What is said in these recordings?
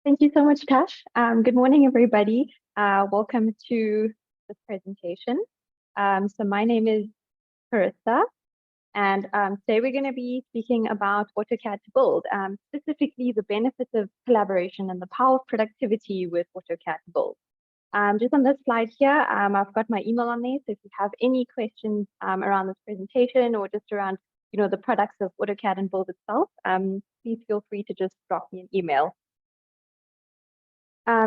Thank you so much, Tash. Good morning, everybody. Welcome to this presentation. So my name is Carissa, and today we're going to be speaking about Autocad to Build, specifically the benefits of collaboration and the power of productivity with Autocad to Build. Just on this slide here, I've got my email on there, so if you have any questions around this presentation or just around the products of Autocad and Build itself, please feel free to just drop me an email.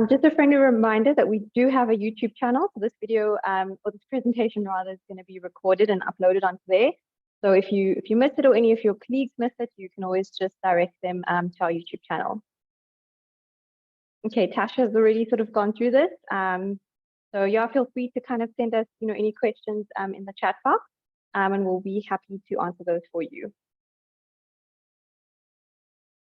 Just a friendly reminder that we do have a YouTube channel. So this video, or this presentation rather, is going to be recorded and uploaded onto there. So if you missed it or any of your colleagues missed it, you can always just direct them to our YouTube channel. Okay, Tasha has already sort of gone through this. So yeah, feel free to kind of send us, any questions in the chat box, and we'll be happy to answer those for you.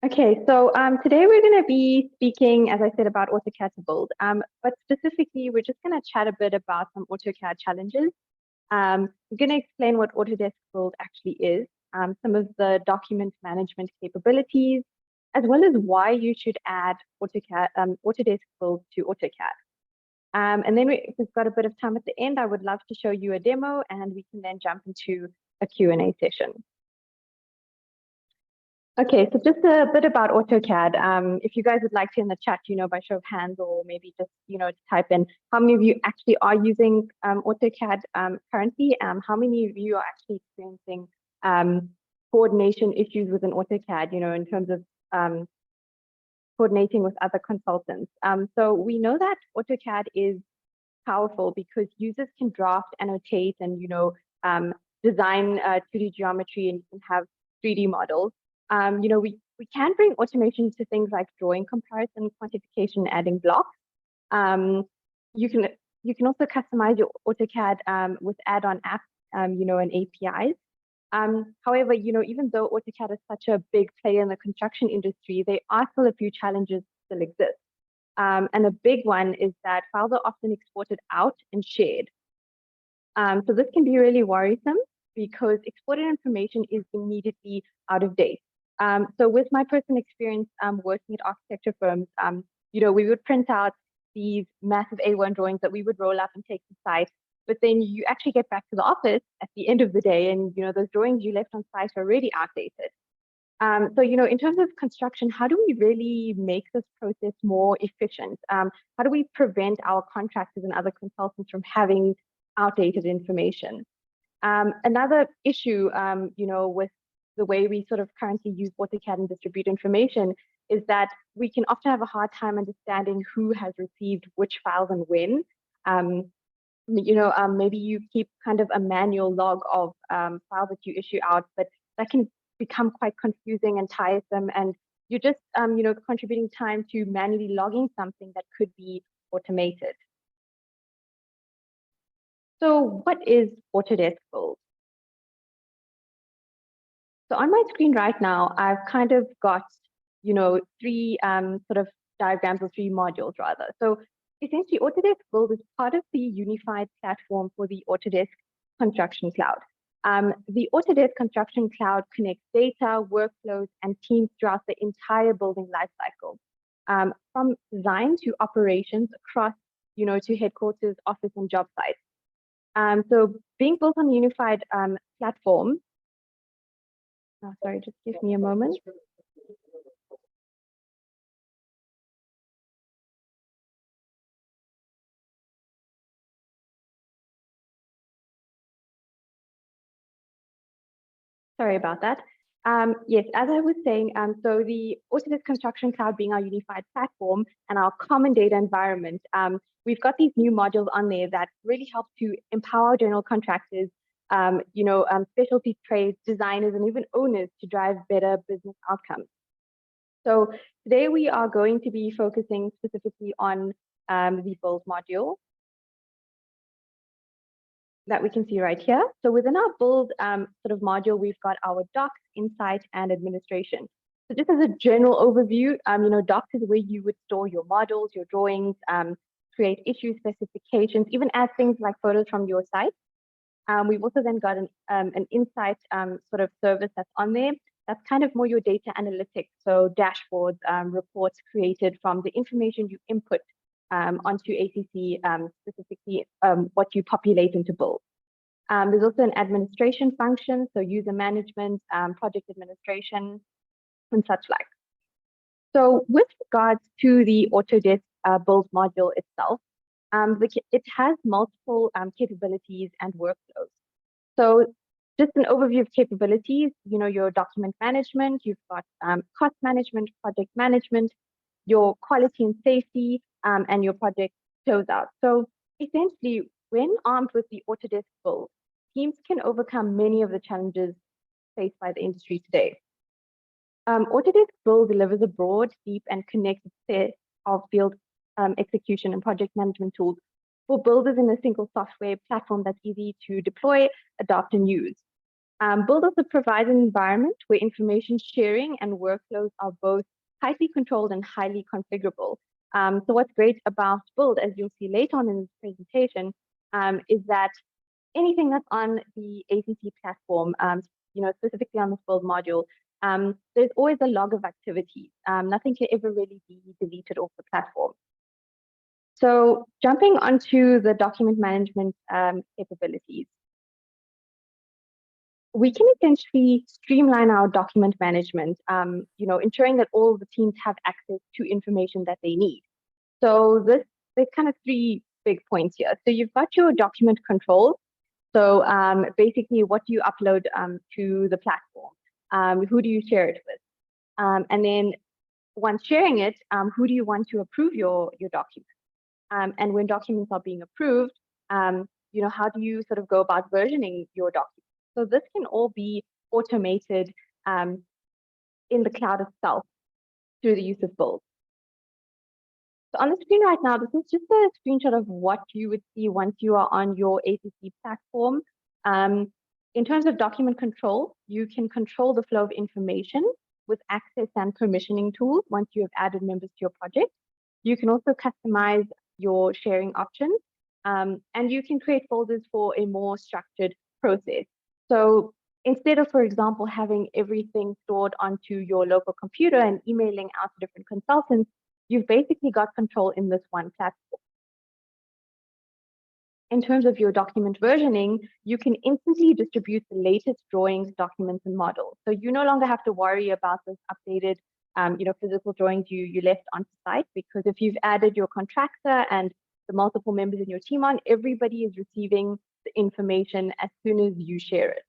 Okay, so today we're going to be speaking, as I said, about Autocad to Build, but specifically, we're just going to chat a bit about some Autocad challenges. We're going to explain what Autodesk Build actually is, some of the document management capabilities, as well as why you should add Autodesk Build to Autocad. And then if we've got a bit of time at the end, I would love to show you a demo, and we can then jump into a Q&A session. Okay, so just a bit about AutoCAD. If you guys would like to in the chat, by show of hands, or maybe just, type in how many of you actually are using AutoCAD currently. How many of you are actually experiencing coordination issues within AutoCAD, in terms of coordinating with other consultants. So we know that AutoCAD is powerful because users can draft, annotate, and, design 2D geometry, and you can have 3D models. We can bring automation to things like drawing comparison, quantification, adding blocks. You can also customize your AutoCAD with add-on apps, and APIs. However, even though AutoCAD is such a big player in the construction industry, there are still a few challenges still exist. And a big one is that files are often exported out and shared. So this can be really worrisome because exported information is immediately out of date. So with my personal experience working at architecture firms, we would print out these massive A1 drawings that we would roll up and take to site, but then you actually get back to the office at the end of the day, and those drawings you left on site are already outdated. So in terms of construction, how do we really make this process more efficient? How do we prevent our contractors and other consultants from having outdated information? Another issue, with the way we sort of currently use AutoCAD and distribute information is that we can often have a hard time understanding who has received which files and when. Maybe you keep kind of a manual log of files that you issue out, but that can become quite confusing and tiresome, and you're just contributing time to manually logging something that could be automated. So what is Autodesk Build? So on my screen right now, I've kind of got, three sort of diagrams, or three modules rather. So essentially, Autodesk Build is part of the unified platform for the Autodesk Construction Cloud. The Autodesk Construction Cloud connects data, workflows, and teams throughout the entire building lifecycle, from design to operations across, to headquarters, office, and job sites. So being built on a unified platform. Sorry, just give me a moment. Sorry about that. Yes, as I was saying, so the Autodesk Construction Cloud being our unified platform and our common data environment, we've got these new modules on there that really help to empower general contractors, specialty trades, designers, and even owners to drive better business outcomes. So today we are going to be focusing specifically on the Build module that we can see right here. So within our Build sort of module, we've got our docs, insight, and administration. So just as a general overview, docs is where you would store your models, your drawings, create issue specifications, even add things like photos from your site. We've also then got an insight sort of service that's on there, that's kind of more your data analytics. So dashboards, reports created from the information you input onto ACC, specifically what you populate into Build. There's also an administration function, so user management, project administration, and such like. So with regards to the Autodesk Build module itself, it has multiple capabilities and workflows. So just an overview of capabilities, your document management, you've got cost management, project management, your quality and safety, and your project closeout. So essentially, when armed with the Autodesk Build, teams can overcome many of the challenges faced by the industry today. Autodesk Build delivers a broad, deep, and connected set of field execution and project management tools for builders in a single software platform that's easy to deploy, adopt, and use. Build also provides an environment where information sharing and workflows are both tightly controlled and highly configurable. So what's great about Build, as you'll see later on in this presentation, is that anything that's on the ACC platform, specifically on this Build module, there's always a log of activities. Nothing can ever really be deleted off the platform. So jumping onto the document management capabilities, we can essentially streamline our document management, ensuring that all of the teams have access to information that they need. So there's kind of three big points here. So you've got your document control. So basically, what do you upload to the platform? Who do you share it with? And then once sharing it, who do you want to approve your document? And when documents are being approved, how do you sort of go about versioning your document? So this can all be automated in the cloud itself through the use of Build. So on the screen right now, this is just a screenshot of what you would see once you are on your ACC platform. In terms of document control, you can control the flow of information with access and permissioning tools once you have added members to your project. You can also customize your sharing options, and you can create folders for a more structured process. So instead of, for example, having everything stored onto your local computer and emailing out to different consultants, you've basically got control in this one platform. In terms of your document versioning, you can instantly distribute the latest drawings, documents, and models. So you no longer have to worry about this updated physical drawings you left on site, because if you've added your contractor and the multiple members in your team on, everybody is receiving the information as soon as you share it.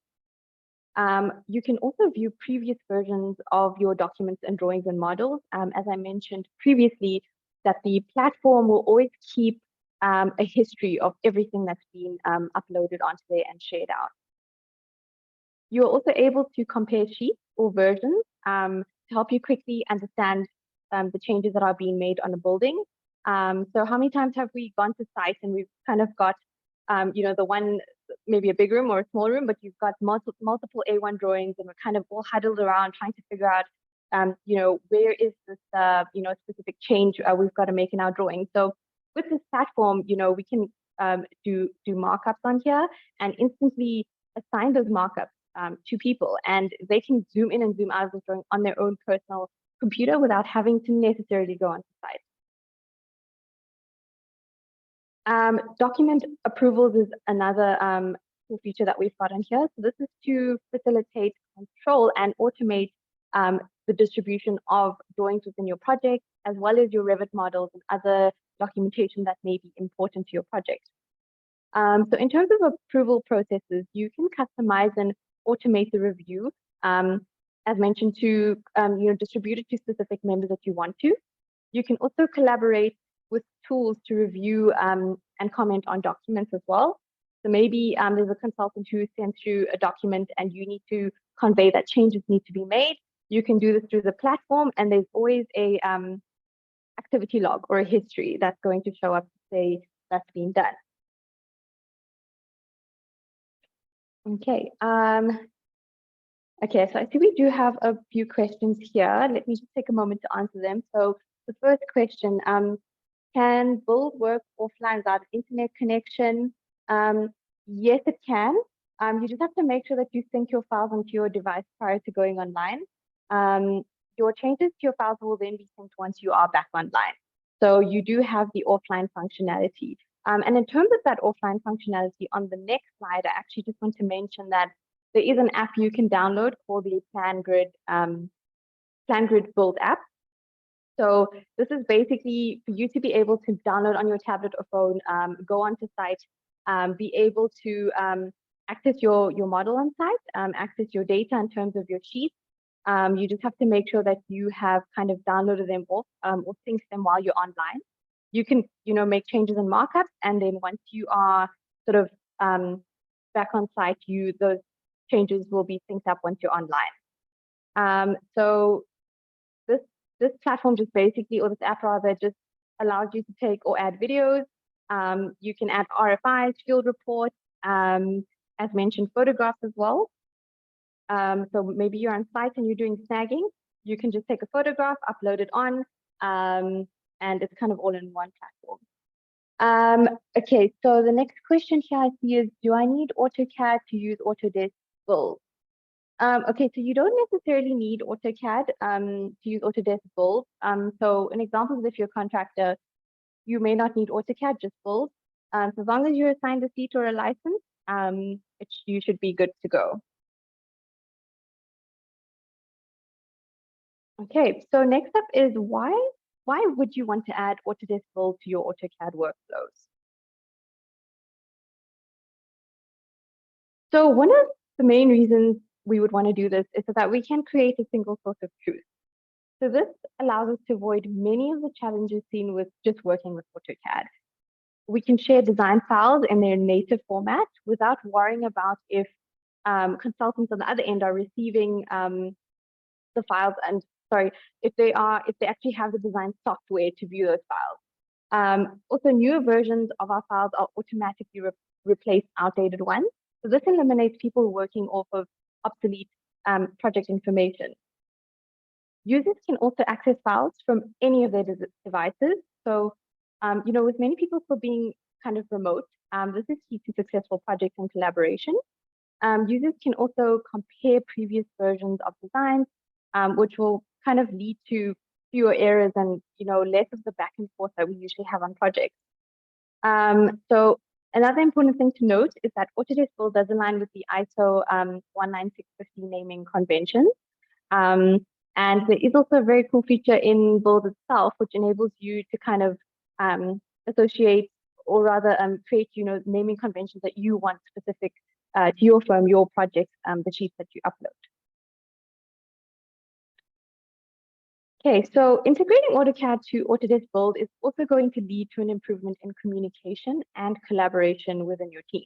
You can also view previous versions of your documents and drawings and models. As I mentioned previously, that the platform will always keep a history of everything that's been uploaded onto there and shared out. You're also able to compare sheets or versions to help you quickly understand the changes that are being made on a building. So how many times have we gone to site and we've kind of got, the one, maybe a big room or a small room, but you've got multiple A1 drawings and we're kind of all huddled around trying to figure out, where is this, specific change we've got to make in our drawing. So with this platform, we can do markups on here and instantly assign those markups to people, and they can zoom in and zoom out of the drawing on their own personal computer without having to necessarily go onto site. Document approvals is another cool feature that we've got on here. So this is to facilitate control and automate the distribution of drawings within your project, as well as your Revit models and other documentation that may be important to your project. So in terms of approval processes, you can customize and automate the review, as mentioned, to distribute it to specific members that you want to. You can also collaborate with tools to review and comment on documents as well. So maybe there's a consultant who sent through a document and you need to convey that changes need to be made. You can do this through the platform, and there's always a activity log or a history that's going to show up to say that's been done. Okay. Okay, so I see we do have a few questions here. Let me just take a moment to answer them. So the first question, can Build work offline without internet connection? Yes, it can. You just have to make sure that you sync your files onto your device prior to going online. Your changes to your files will then be synced once you are back online. So you do have the offline functionality. And in terms of that offline functionality, on the next slide, I actually just want to mention that there is an app you can download called the PlanGrid Build app. So this is basically for you to be able to download on your tablet or phone, go onto site, be able to access your model on site, access your data in terms of your sheets. You just have to make sure that you have kind of downloaded them off or synced them while you're online. You can, make changes in markups, and then once you are sort of back on site, those changes will be synced up once you're online. So this platform just basically, or this app rather, just allows you to take or add videos. You can add RFIs, field reports, as mentioned, photographs as well. So maybe you're on site and you're doing snagging. You can just take a photograph, upload it on, and it's kind of all in one platform. Okay, so the next question here I see is, do I need AutoCAD to use Autodesk Build? Okay, so you don't necessarily need AutoCAD to use Autodesk Build. So an example is if you're a contractor, you may not need AutoCAD, just Build. So as long as you're assigned a seat or a license, you should be good to go. Okay, so next up is why would you want to add Autodesk Build to your AutoCAD workflows? So one of the main reasons we would want to do this is so that we can create a single source of truth. So this allows us to avoid many of the challenges seen with just working with AutoCAD. We can share design files in their native format without worrying about if consultants on the other end are receiving the files and if they actually have the design software to view those files. Also, newer versions of our files are automatically replace outdated ones. So this eliminates people working off of obsolete project information. Users can also access files from any of their devices. So, with many people still being kind of remote, this is key to successful projects and collaboration. Users can also compare previous versions of designs, which will kind of lead to fewer errors and less of the back and forth that we usually have on projects. So another important thing to note is that Autodesk Build does align with the ISO 19650 naming convention. And there is also a very cool feature in Build itself, which enables you to kind of associate or rather create, naming conventions that you want specific to your firm, your project, the sheets that you upload. Okay, so integrating AutoCAD to Autodesk Build is also going to lead to an improvement in communication and collaboration within your team.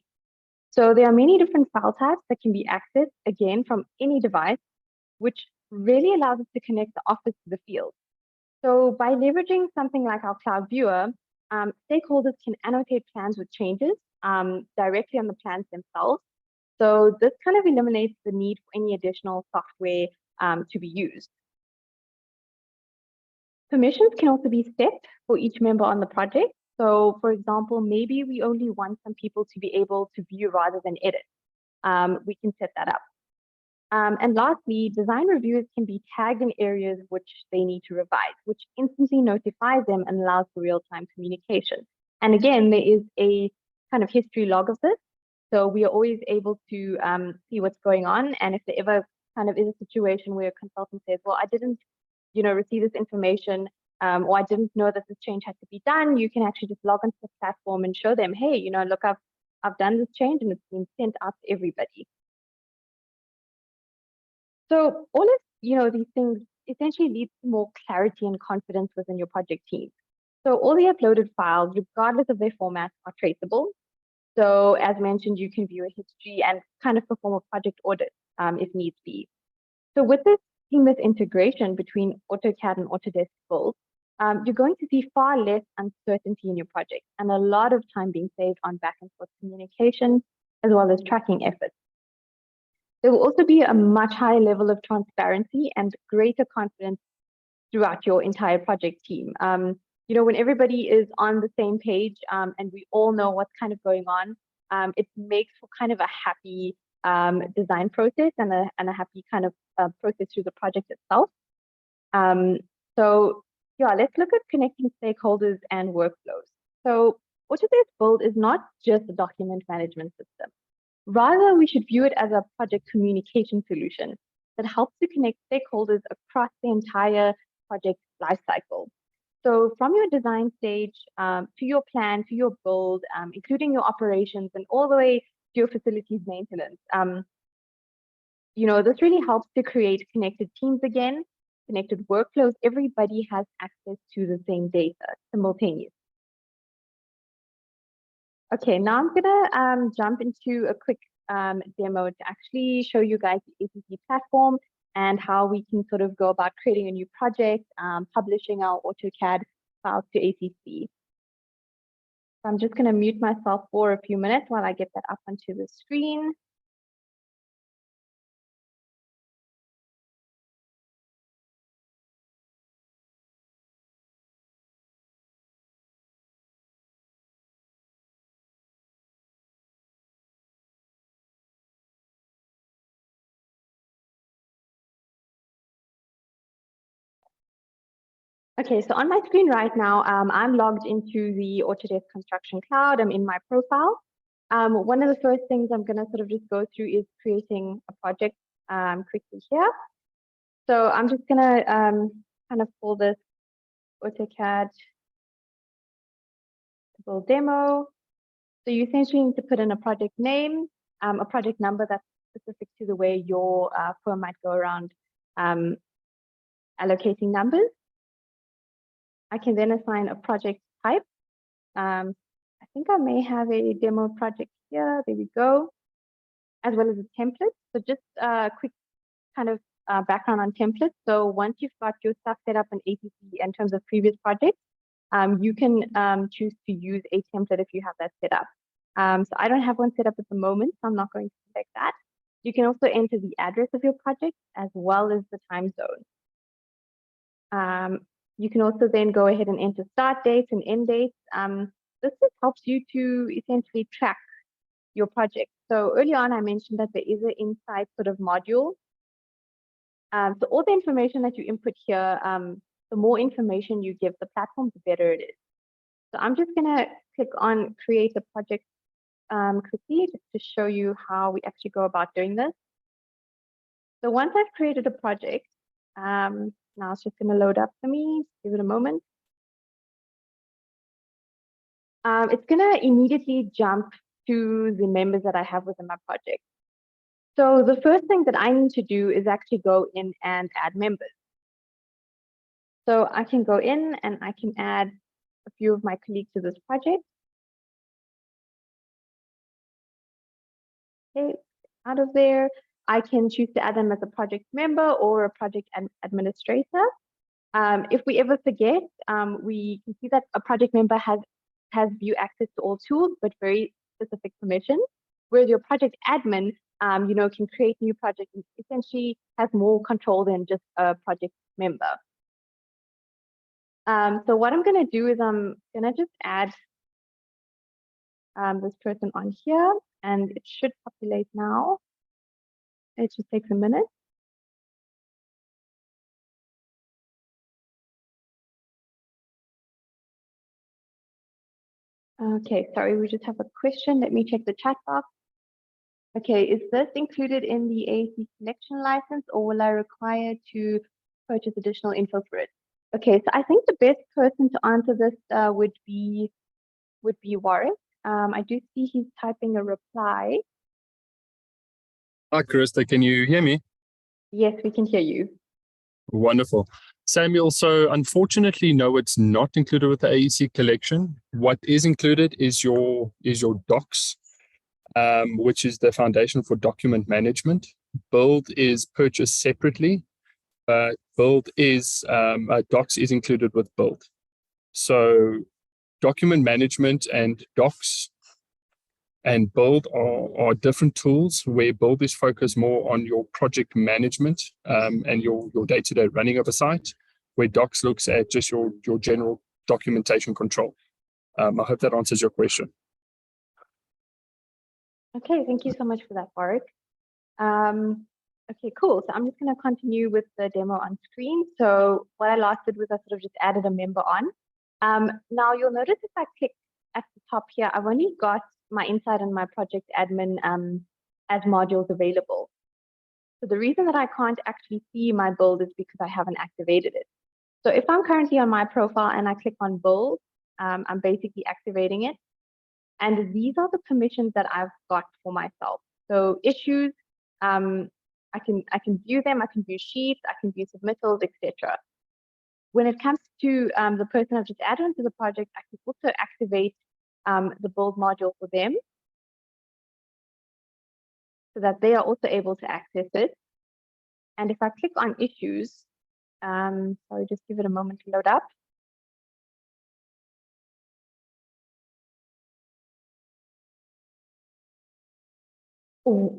So there are many different file types that can be accessed, again, from any device, which really allows us to connect the office to the field. So by leveraging something like our cloud viewer, stakeholders can annotate plans with changes directly on the plans themselves. So this kind of eliminates the need for any additional software to be used. Permissions can also be set for each member on the project. So for example, maybe we only want some people to be able to view rather than edit. We can set that up. And lastly, design reviewers can be tagged in areas which they need to revise, which instantly notifies them and allows for real-time communication. And again, there is a kind of history log of this. So we are always able to see what's going on. And if there ever kind of is a situation where a consultant says, well, I didn't receive this information, or I didn't know that this change had to be done, you can actually just log into the platform and show them, hey, look, I've done this change and it's been sent out to everybody. So all of these things essentially lead to more clarity and confidence within your project team. So all the uploaded files, regardless of their format, are traceable. So as mentioned, you can view a history and kind of perform a project audit if needs be. So with this seamless integration between AutoCAD and Autodesk Build, you're going to see far less uncertainty in your project and a lot of time being saved on back and forth communication, as well as tracking efforts. There will also be a much higher level of transparency and greater confidence throughout your entire project team. When everybody is on the same page and we all know what's kind of going on, it makes for kind of a happy design process and a happy kind of process through the project itself. So yeah, let's look at connecting stakeholders and workflows. So Autodesk Build is not just a document management system. Rather, we should view it as a project communication solution that helps to connect stakeholders across the entire project lifecycle. So from your design stage to your plan, to your build, including your operations and all the way to your facilities maintenance. This really helps to create connected teams again, connected workflows. Everybody has access to the same data simultaneously. Okay, now I'm gonna jump into a quick demo to actually show you guys the ACC platform and how we can sort of go about creating a new project, publishing our AutoCAD files to ACC. So I'm just gonna mute myself for a few minutes while I get that up onto the screen. Okay, so on my screen right now, I'm logged into the Autodesk Construction Cloud. I'm in my profile. One of the first things I'm going to sort of just go through is creating a project quickly here. So I'm just going to kind of pull this AutoCAD build demo. So you essentially need to put in a project name, a project number that's specific to the way your firm might go around allocating numbers. I can then assign a project type. I think I may have a demo project here. There we go. As well as a template. So just a quick kind of background on templates. So once you've got your stuff set up in ACC in terms of previous projects, you can choose to use a template if you have that set up. So I don't have one set up at the moment, so I'm not going to select that. You can also enter the address of your project as well as the time zone. You can also then go ahead and enter start dates and end dates. This just helps you to essentially track your project. So early on, I mentioned that there is an insight sort of module. So all the information that you input here, the more information you give the platform, the better it is. So I'm just going to click on create a project quickly just to show you how we actually go about doing this. So once I've created a project, now it's just going to load up for me. Just give it a moment. It's going to immediately jump to the members that I have within my project. So the first thing that I need to do is actually go in and add members. So I can go in and I can add a few of my colleagues to this project. Okay, out of there, I can choose to add them as a project member or a project administrator. If we ever forget, we can see that a project member has view access to all tools, but very specific permissions. Whereas your project admin, can create new projects and essentially has more control than just a project member. So what I'm going to do is I'm going to just add this person on here, and it should populate now. It just takes a minute. Okay, sorry, we just have a question. Let me check the chat box. Okay, is this included in the AAC selection license, or will I require to purchase additional info for it? Okay, so I think the best person to answer this would be Warwick. I do see he's typing a reply. Hi, Krista, can you hear me? Yes, we can hear you. Wonderful. Samuel, so unfortunately, no, it's not included with the AEC collection. What is included is your docs, which is the foundation for document management. Build is purchased separately, but Build is, docs is included with Build. So document management and docs and Build are different tools, where Build is focused more on your project management and your day-to-day running of a site, where Docs looks at just your general documentation control. I hope that answers your question. Okay, thank you so much for that, Warwick. Okay, cool. So I'm just going to continue with the demo on screen. So what I last did was I sort of just added a member on. Now you'll notice if I click at the top here, I've only got my Insight and my project admin as modules available. So the reason that I can't actually see my build is because I haven't activated it. So if I'm currently on my profile and I click on build, I'm basically activating it. And these are the permissions that I've got for myself. So issues, I can view them, I can view sheets, I can view submittals, etc. When it comes to the person I've just added into the project, I can also activate the build module for them so that they are also able to access it. And if I click on issues, sorry, just give it a moment to load up.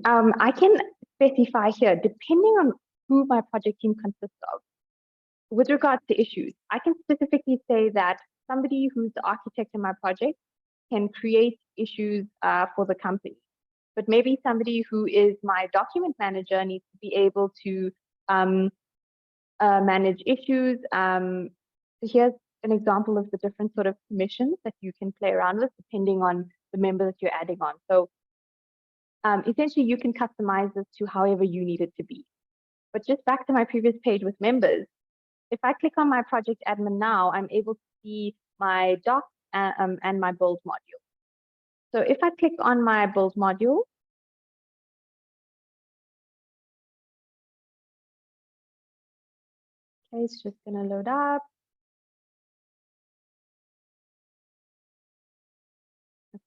I can specify here, depending on who my project team consists of. With regards to issues, I can specifically say that somebody who's the architect in my project can create issues for the company. But maybe somebody who is my document manager needs to be able to manage issues. So here's an example of the different sort of permissions that you can play around with depending on the member that you're adding on. So essentially, you can customize this to however you need it to be. But just back to my previous page with members, if I click on my project admin now, I'm able to see my docs and my build module. So if I click on my build module, okay, it's just going to load up.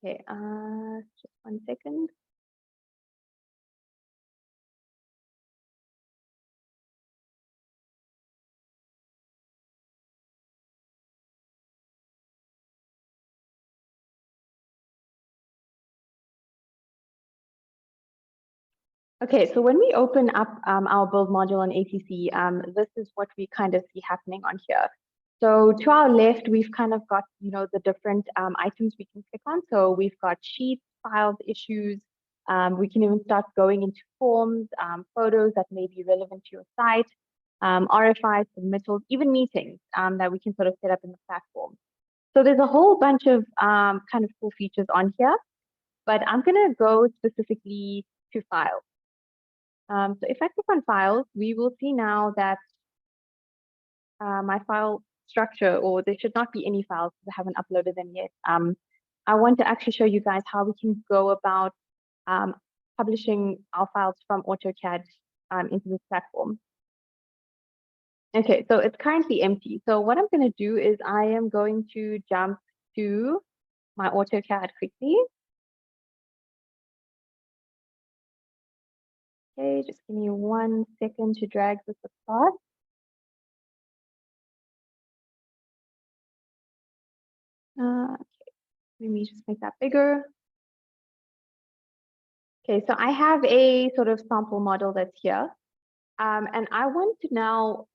Okay, just 1 second. Okay, so when we open up our build module on ATC, this is what we kind of see happening on here. So to our left, we've kind of got, the different items we can click on. So we've got sheets, files, issues. We can even start going into forms, photos that may be relevant to your site, RFIs, submittals, even meetings that we can sort of set up in the platform. So there's a whole bunch of kind of cool features on here, but I'm going to go specifically to files. So if I click on files, we will see now that my file structure, or there should not be any files because I haven't uploaded them yet. I want to actually show you guys how we can go about publishing our files from Autocad into this platform. Okay, so it's currently empty. So what I'm going to do is I am going to jump to my Autocad quickly. Okay, just give me 1 second to drag this across. Okay, let me just make that bigger. Okay, so I have a sort of sample model that's here. And I want to now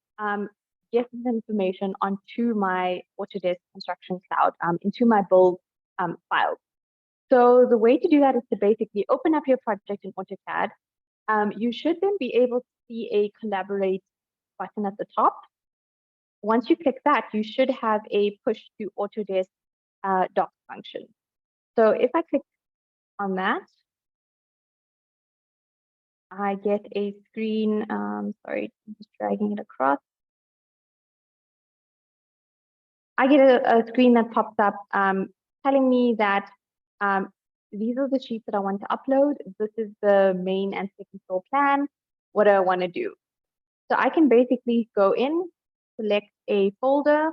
get this information onto my Autodesk Construction Cloud, into my build files. So the way to do that is to basically open up your project in AutoCAD. You should then be able to see a collaborate button at the top. Once you click that, you should have a push to Autodesk docs function. So if I click on that, I get a screen, sorry, I'm just dragging it across. I get a screen that pops up telling me that these are the sheets that I want to upload. This is the main and second floor plan. What do I want to do? So I can basically go in, select a folder.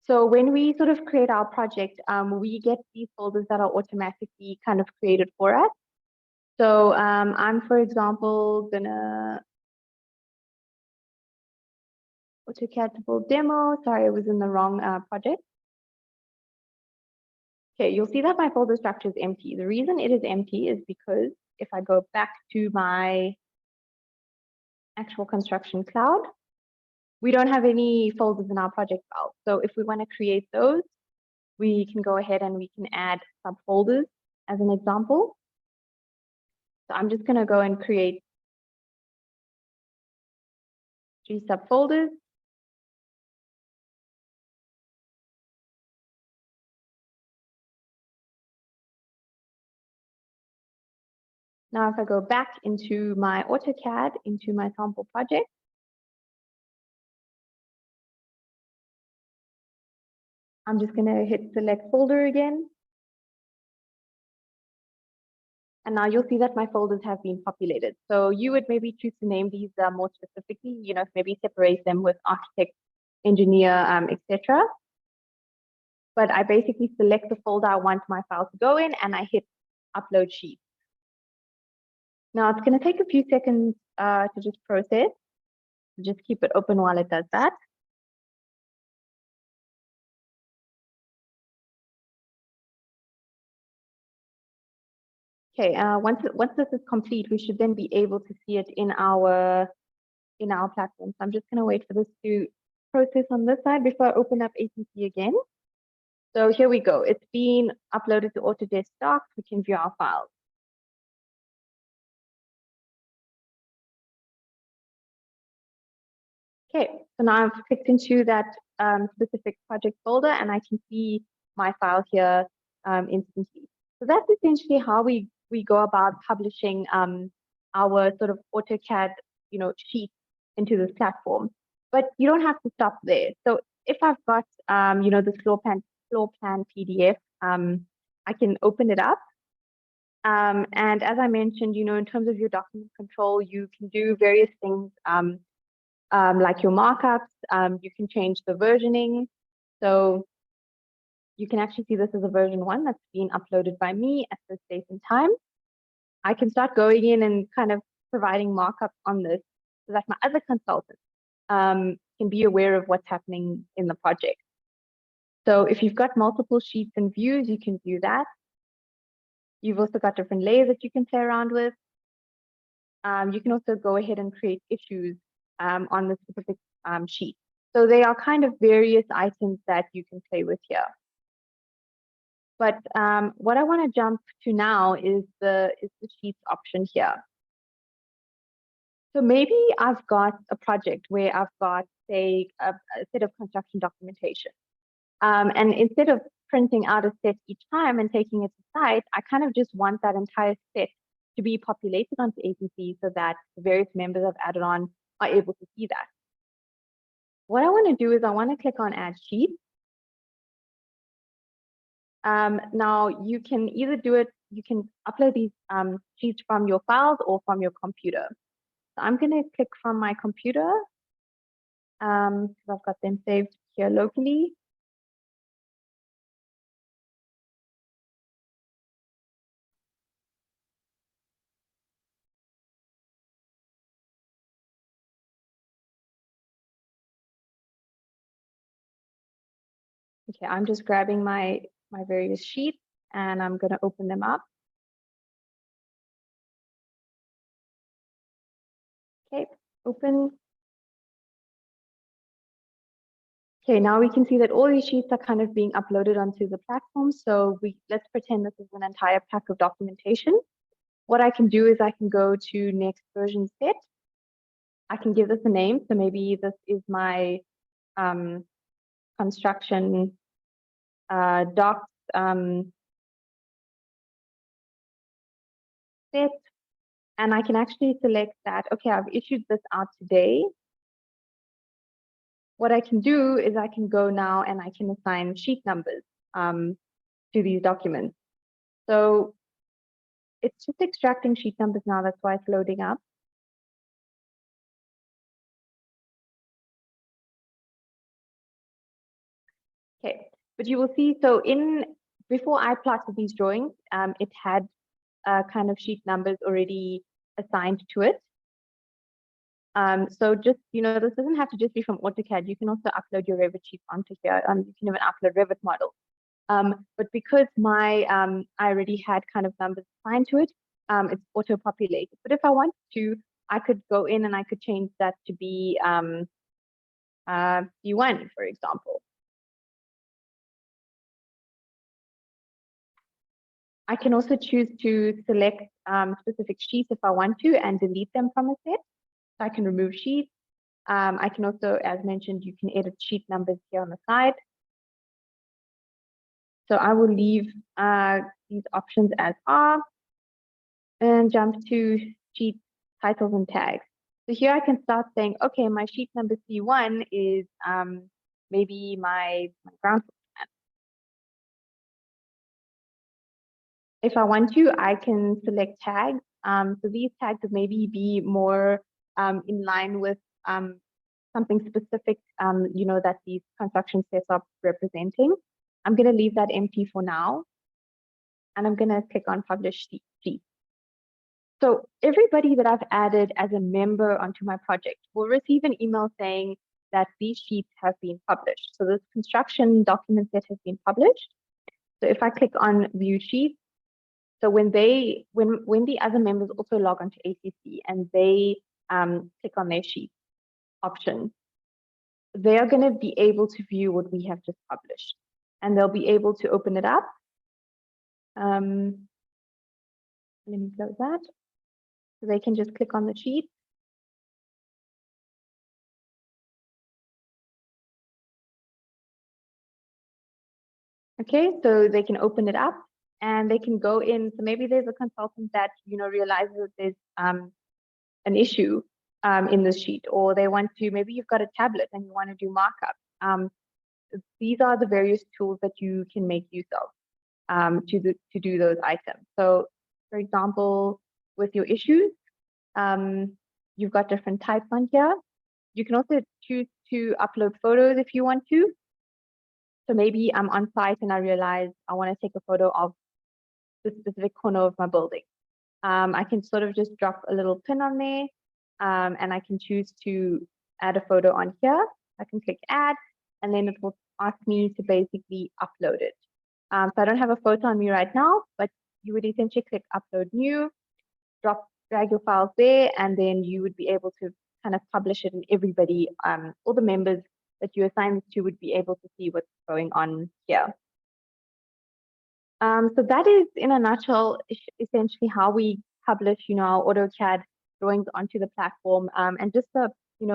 So when we sort of create our project, we get these folders that are automatically kind of created for us. So I'm, for example, gonna AutoCAD Build demo. Sorry, I was in the wrong project. Okay, you'll see that my folder structure is empty. The reason it is empty is because if I go back to my actual construction cloud, we don't have any folders in our project file. So if we want to create those, we can go ahead and we can add subfolders as an example. So I'm just going to go and create 3 subfolders. Now, if I go back into my Autocad, into my sample project, I'm just going to hit select folder again. And now you'll see that my folders have been populated. So you would maybe choose to name these more specifically, maybe separate them with architect, engineer, etc. But I basically select the folder I want my file to go in and I hit upload sheet. Now it's going to take a few seconds to just process. Just keep it open while it does that. Okay, once this is complete, we should then be able to see it in our platform. So I'm just going to wait for this to process on this side before I open up ACC again. So here we go. It's been uploaded to Autodesk Docs. We can view our files. Okay, so now I've clicked into that specific project folder and I can see my file here instantly. So that's essentially how we go about publishing our sort of AutoCAD, sheet into this platform. But you don't have to stop there. So if I've got, this floor plan PDF, I can open it up. And as I mentioned, in terms of your document control, you can do various things like your markups. You can change the versioning. So you can actually see this as a version 1 that's been uploaded by me at this date and time. I can start going in and kind of providing markups on this so that my other consultants can be aware of what's happening in the project. So if you've got multiple sheets and views, you can view that. You've also got different layers that you can play around with. You can also go ahead and create issues on the specific sheet. So they are kind of various items that you can play with here. But what I want to jump to now is the sheets option here. So maybe I've got a project where I've got, say, a set of construction documentation. And instead of printing out a set each time and taking it to site, I kind of just want that entire set to be populated onto ACC so that the various members I've added on are able to see that. What I want to do is I want to click on Add Sheet. Now you can either do it, you can upload these sheets from your files or from your computer. So I'm going to click from my computer because I've got them saved here locally. Okay, I'm just grabbing my various sheets and I'm going to open them up. Okay, open. Okay, now we can see that all these sheets are kind of being uploaded onto the platform. So let's pretend this is an entire pack of documentation. What I can do is I can go to next version set. I can give this a name. So maybe this is my construction docs set. And I can actually select that, okay, I've issued this out today. What I can do is I can go now and I can assign sheet numbers to these documents. So it's just extracting sheet numbers now, that's why it's loading up. Okay, but you will see, so before I plotted these drawings, it had kind of sheet numbers already assigned to it. So just, this doesn't have to just be from AutoCAD. You can also upload your Revit sheets onto here. You can even upload Revit models. But because I already had kind of numbers assigned to it, it's auto-populated. But if I wanted to, I could go in and I could change that to be C1, for example. I can also choose to select specific sheets if I want to and delete them from a set. So I can remove sheets. I can also, as mentioned, you can edit sheet numbers here on the side. So I will leave these options as are and jump to sheet titles and tags. So here I can start saying, okay, my sheet number C1 is maybe my ground floor plan. If I want to, I can select tags. So these tags would maybe be more in line with something specific, that these construction sets are representing. I'm going to leave that empty for now. And I'm going to click on Publish Sheet. So everybody that I've added as a member onto my project will receive an email saying that these sheets have been published. So this construction document set has been published. So if I click on View Sheets, so when the other members also log onto ACC and they click on their sheet option, they are going to be able to view what we have just published, and they'll be able to open it up. Let me close that. So they can just click on the sheet. Okay, so they can open it up and they can go in. So maybe there's a consultant that realizes that there's an issue in this sheet, or they want to, maybe you've got a tablet and you want to do markup. These are the various tools that you can make use of to do those items. So for example, with your issues, you've got different types on here. You can also choose to upload photos if you want to. So maybe I'm on site and I realize I want to take a photo of the specific corner of my building. I can sort of just drop a little pin on there, and I can choose to add a photo on here. I can click add, and then it will ask me to basically upload it. So I don't have a photo on me right now, but you would essentially click upload new, drag your files there, and then you would be able to kind of publish it, and everybody, all the members that you assign this to would be able to see what's going on here. So that is, in a nutshell, essentially how we publish, our AutoCAD drawings onto the platform, and just a,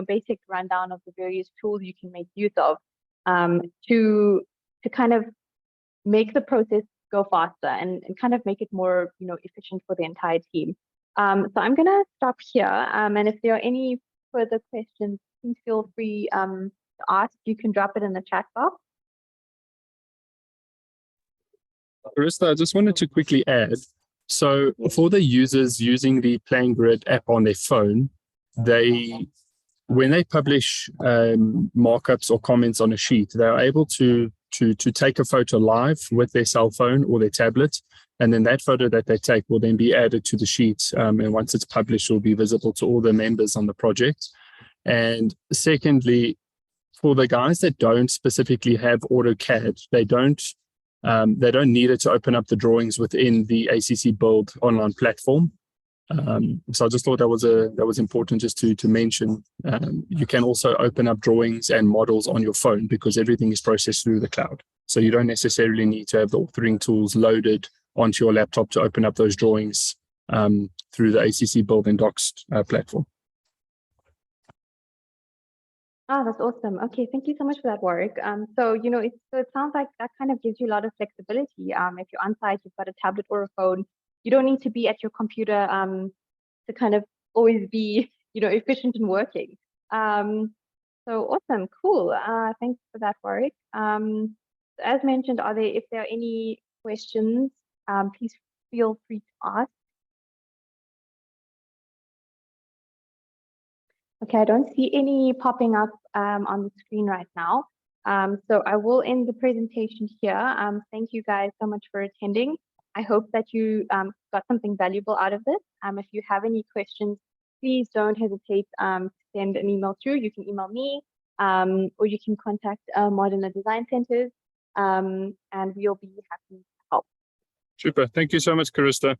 basic rundown of the various tools you can make use of to kind of make the process go faster and kind of make it more, efficient for the entire team. So I'm going to stop here, and if there are any further questions, please feel free to ask. You can drop it in the chat box. Carissa, I just wanted to quickly add. So for the users using the PlanGrid app on their phone, when they publish markups or comments on a sheet, they're able to take a photo live with their cell phone or their tablet, and then that photo that they take will then be added to the sheet, and once it's published, it will be visible to all the members on the project. And secondly, for the guys that don't specifically have AutoCAD, they don't need it to open up the drawings within the ACC Build online platform. So I just thought that was important just to mention. You can also open up drawings and models on your phone because everything is processed through the cloud. So you don't necessarily need to have the authoring tools loaded onto your laptop to open up those drawings through the ACC Build and Docs platform. Oh, that's awesome. Okay, thank you so much for that, Warwick. So it sounds like that kind of gives you a lot of flexibility. If you're on site, you've got a tablet or a phone, you don't need to be at your computer to kind of always be, efficient and working. So awesome, cool. Thanks for that, Warwick. As mentioned, if there are any questions, please feel free to ask. Okay, I don't see any popping up on the screen right now. So I will end the presentation here. Thank you guys so much for attending. I hope that you got something valuable out of this. If you have any questions, please don't hesitate to send an email through. You can email me, or you can contact Modular Design Centers, and we'll be happy to help. Super. Thank you so much, Carissa.